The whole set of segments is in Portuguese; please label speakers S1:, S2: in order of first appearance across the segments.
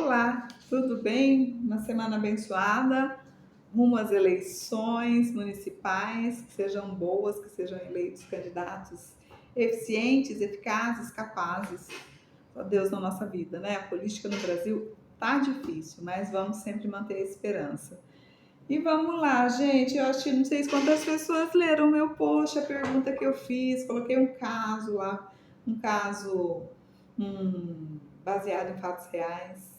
S1: Olá, tudo bem? Uma semana abençoada, rumo às eleições municipais, que sejam boas, que sejam eleitos candidatos eficientes, eficazes, capazes. Ó Deus na nossa vida, né? A política no Brasil tá difícil, mas vamos sempre manter a esperança. E vamos lá, gente. Eu acho que não sei quantas pessoas leram o meu post, a pergunta que eu fiz. Coloquei um caso lá, um caso baseado em fatos reais,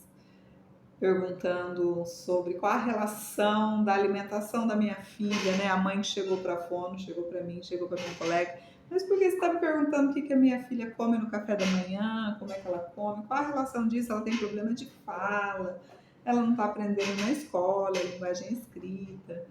S1: perguntando sobre qual a relação da alimentação da minha filha, né? A mãe que chegou para a fono, chegou para mim, chegou para minha colega. Mas por que você está me perguntando o que a minha filha come no café da manhã, como é que ela come, qual a relação disso? Ela tem problema de fala, ela não está aprendendo na escola, linguagem escrita.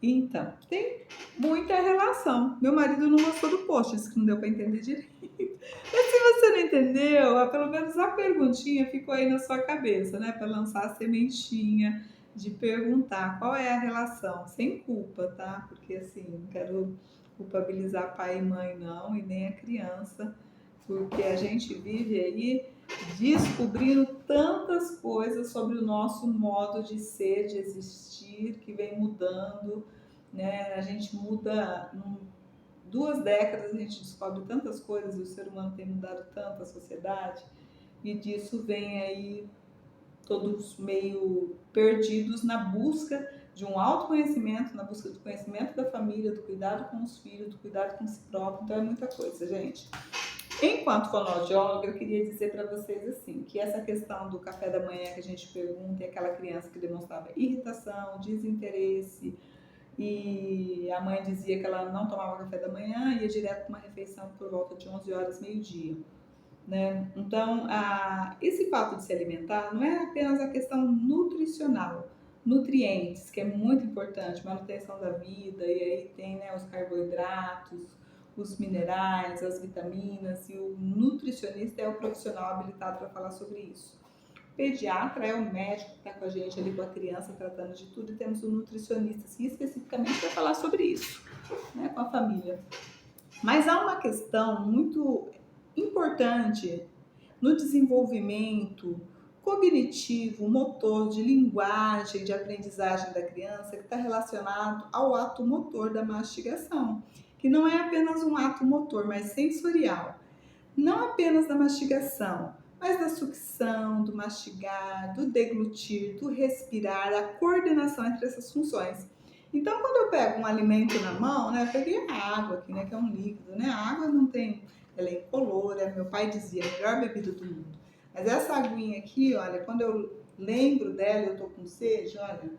S1: Então, tem muita relação. Meu marido não gostou do post, disse que não deu para entender direito. Mas se você não entendeu, pelo menos a perguntinha ficou aí na sua cabeça, né? Para lançar a sementinha de perguntar qual é a relação, sem culpa, tá? Porque assim, não quero culpabilizar pai e mãe, não, e nem a criança, porque a gente vive aí descobrindo tantas coisas sobre o nosso modo de ser, de existir, que vem mudando, né? A gente muda 2 décadas, a gente descobre tantas coisas e o ser humano tem mudado tanto a sociedade, e disso vem aí todos meio perdidos na busca de um autoconhecimento, na busca do conhecimento da família, do cuidado com os filhos, do cuidado com si próprio. Então é muita coisa, gente. Enquanto fonoaudióloga, eu queria dizer para vocês assim, que essa questão do café da manhã que a gente pergunta, e aquela criança que demonstrava irritação, desinteresse, e a mãe dizia que ela não tomava café da manhã e ia direto para uma refeição por volta de 11 horas, meio-dia, né? Então, esse fato de se alimentar não é apenas a questão nutricional, nutrientes, que é muito importante, manutenção da vida, e aí tem, né, os carboidratos, os minerais, as vitaminas, e o nutricionista é o profissional habilitado para falar sobre isso. O pediatra é o médico que está com a gente ali com a criança, tratando de tudo, e temos o nutricionista, assim, especificamente para falar sobre isso, né, com a família. Mas há uma questão muito importante no desenvolvimento cognitivo, motor, de linguagem, de aprendizagem da criança, que está relacionado ao ato motor da mastigação, que não é apenas um ato motor, mas sensorial. Não apenas da mastigação, mas da sucção, do mastigar, do deglutir, do respirar, a coordenação entre essas funções. Então, quando eu pego um alimento na mão, né, eu peguei a água aqui, né, que é um líquido, né, a água não tem, ela é incolora, meu pai dizia, a melhor bebida do mundo. Mas essa aguinha aqui, olha, quando eu lembro dela, eu tô com sede, olha,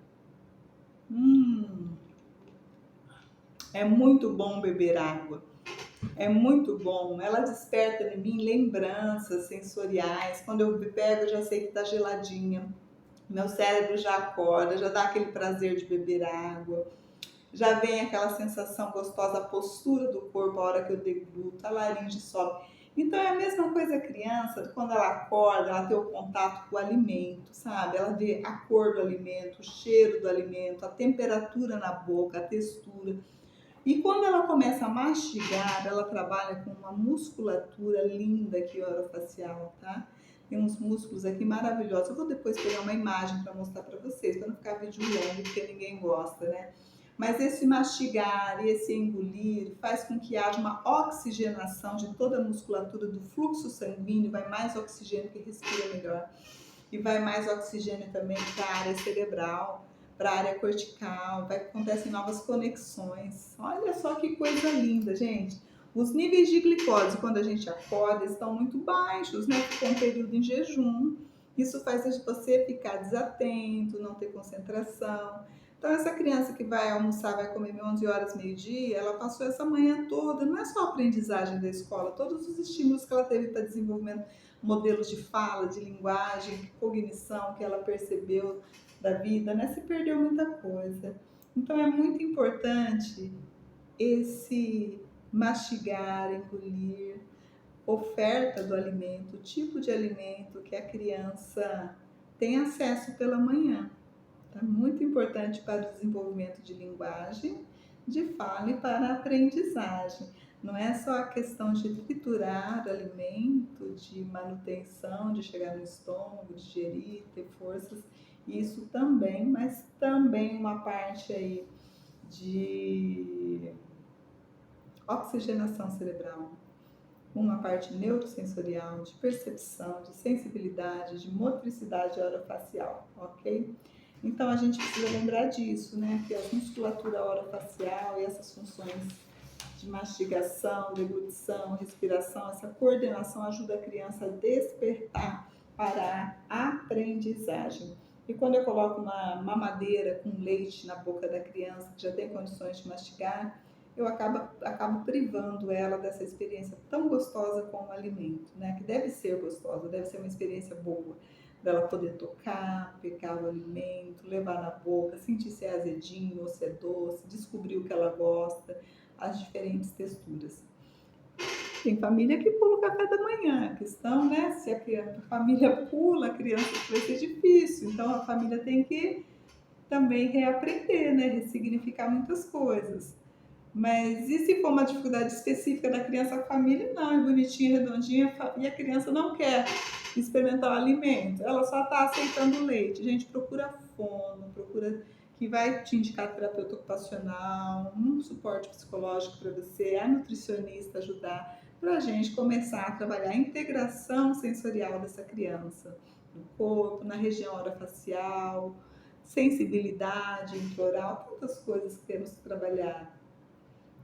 S1: é muito bom beber água. É muito bom, ela desperta em mim lembranças sensoriais. Quando eu pego, eu já sei que tá geladinha. Meu cérebro já acorda, já dá aquele prazer de beber água. Já vem aquela sensação gostosa, a postura do corpo, a hora que eu degluto, a laringe sobe. Então é a mesma coisa a criança, quando ela acorda, ela tem o contato com o alimento, sabe? Ela vê a cor do alimento, o cheiro do alimento, a temperatura na boca, a textura. E quando ela começa a mastigar, ela trabalha com uma musculatura linda aqui, orofacial, tá? Tem uns músculos aqui maravilhosos. Eu vou depois pegar uma imagem para mostrar para vocês, para não ficar vídeo longo, porque ninguém gosta, né? Mas esse mastigar e esse engolir faz com que haja uma oxigenação de toda a musculatura do fluxo sanguíneo, vai mais oxigênio que respira melhor. E vai mais oxigênio também para a área cerebral, para a área cortical, acontecem novas conexões. Olha só que coisa linda, gente. Os níveis de glicose, quando a gente acorda, estão muito baixos, né? Ficou um período em jejum. Isso faz você ficar desatento, não ter concentração. Então, essa criança que vai almoçar, vai comer 11 horas, meio-dia, ela passou essa manhã toda, não é só a aprendizagem da escola, todos os estímulos que ela teve para desenvolvimento, modelos de fala, de linguagem, cognição que ela percebeu da vida, né? Se perdeu muita coisa. Então é muito importante esse mastigar, engolir, oferta do alimento, o tipo de alimento que a criança tem acesso pela manhã. É muito importante para o desenvolvimento de linguagem, de fala e para a aprendizagem. Não é só a questão de triturar alimento, de manutenção, de chegar no estômago, digerir, ter forças, isso também, mas também uma parte aí de oxigenação cerebral, uma parte neurosensorial, de percepção, de sensibilidade, de motricidade orofacial, ok? Então a gente precisa lembrar disso, né? Que a musculatura orofacial e essas funções de mastigação, deglutição, respiração, essa coordenação ajuda a criança a despertar para a aprendizagem. E quando eu coloco uma mamadeira com leite na boca da criança, que já tem condições de mastigar, eu acabo privando ela dessa experiência tão gostosa com o alimento, né? Que deve ser gostosa, deve ser uma experiência boa, dela poder tocar, pegar o alimento, levar na boca, sentir se é azedinho ou se é doce, descobrir o que ela gosta, as diferentes texturas. Tem família que pula o café da manhã, a questão, né? Se a família pula, a criança vai ser difícil, então a família tem que também reaprender, né? Ressignificar muitas coisas. Mas e se for uma dificuldade específica da criança, a família não, é bonitinha, redondinha, e a criança não quer experimentar o alimento, ela só está aceitando o leite. A gente procura fono, procura que vai te indicar terapeuta ocupacional, um suporte psicológico para você, a nutricionista ajudar, para a gente começar a trabalhar a integração sensorial dessa criança, no corpo, na região orofacial, sensibilidade intraoral, tantas coisas que temos que trabalhar,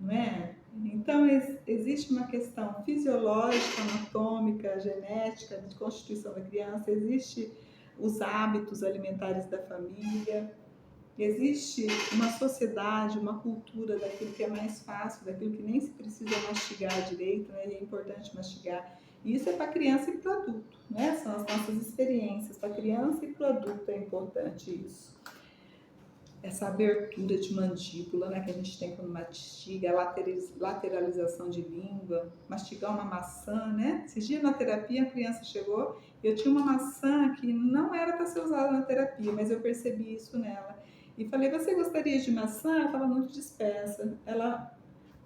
S1: não é? Então, existe uma questão fisiológica, anatômica, genética, de constituição da criança, existe os hábitos alimentares da família, existe uma sociedade, uma cultura daquilo que é mais fácil, daquilo que nem se precisa mastigar direito, né? E é importante mastigar. E isso é para criança e para adulto, né? São as nossas experiências, para criança e para adulto é importante isso. Essa abertura de mandíbula, né, que a gente tem quando mastiga, a lateralização de língua, mastigar uma maçã, né? Esses dias na terapia a criança chegou e eu tinha uma maçã que não era para ser usada na terapia, mas eu percebi isso nela. E falei, você gostaria de maçã? Ela estava muito dispersa. Ela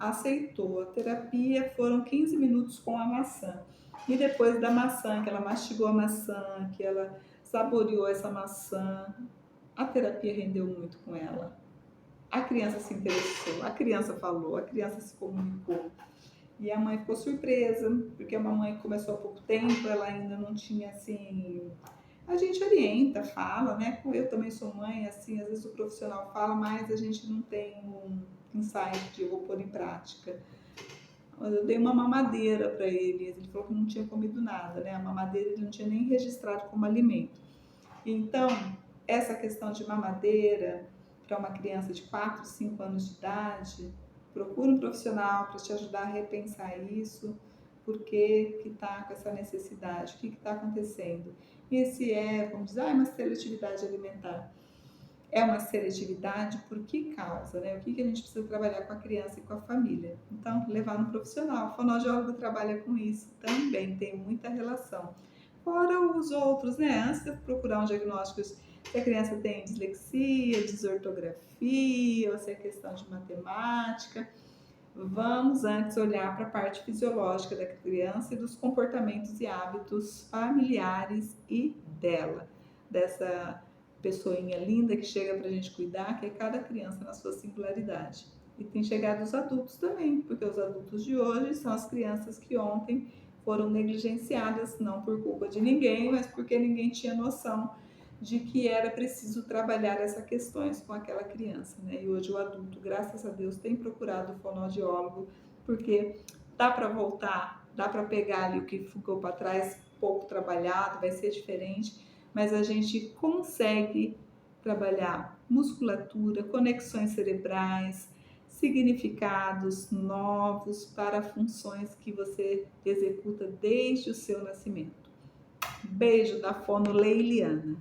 S1: aceitou. A terapia foram 15 minutos com a maçã. E depois da maçã, que ela mastigou a maçã, que ela saboreou essa maçã, a terapia rendeu muito com ela. A criança se interessou, a criança falou, a criança se comunicou. E a mãe ficou surpresa, porque a mamãe começou há pouco tempo, ela ainda não tinha assim. A gente orienta, fala, né? Eu também sou mãe, assim, às vezes o profissional fala, mas a gente não tem um insight de eu vou pôr em prática. Eu dei uma mamadeira para ele, ele falou que não tinha comido nada, né? A mamadeira ele não tinha nem registrado como alimento. Então, essa questão de mamadeira para uma criança de 4, 5 anos de idade, procura um profissional para te ajudar a repensar isso, por que está com essa necessidade, o que está acontecendo. E se é, vamos dizer, uma seletividade alimentar. É uma seletividade por que causa, né? O que a gente precisa trabalhar com a criança e com a família. Então, levar no profissional. O fonoaudiólogo trabalha com isso também, tem muita relação. Fora os outros, né? Antes de procurar um diagnóstico, se a criança tem dislexia, desortografia, ou se é questão de matemática, vamos antes olhar para a parte fisiológica da criança e dos comportamentos e hábitos familiares e dela, dessa pessoinha linda que chega para a gente cuidar, que é cada criança na sua singularidade. E tem chegado os adultos também, porque os adultos de hoje são as crianças que ontem foram negligenciadas, não por culpa de ninguém, mas porque ninguém tinha noção de que era preciso trabalhar essas questões com aquela criança, né? E hoje o adulto, graças a Deus, tem procurado o fonoaudiólogo, porque dá para voltar, dá para pegar ali o que ficou para trás, pouco trabalhado, vai ser diferente, mas a gente consegue trabalhar musculatura, conexões cerebrais, significados novos para funções que você executa desde o seu nascimento. Beijo da fono Leiliana.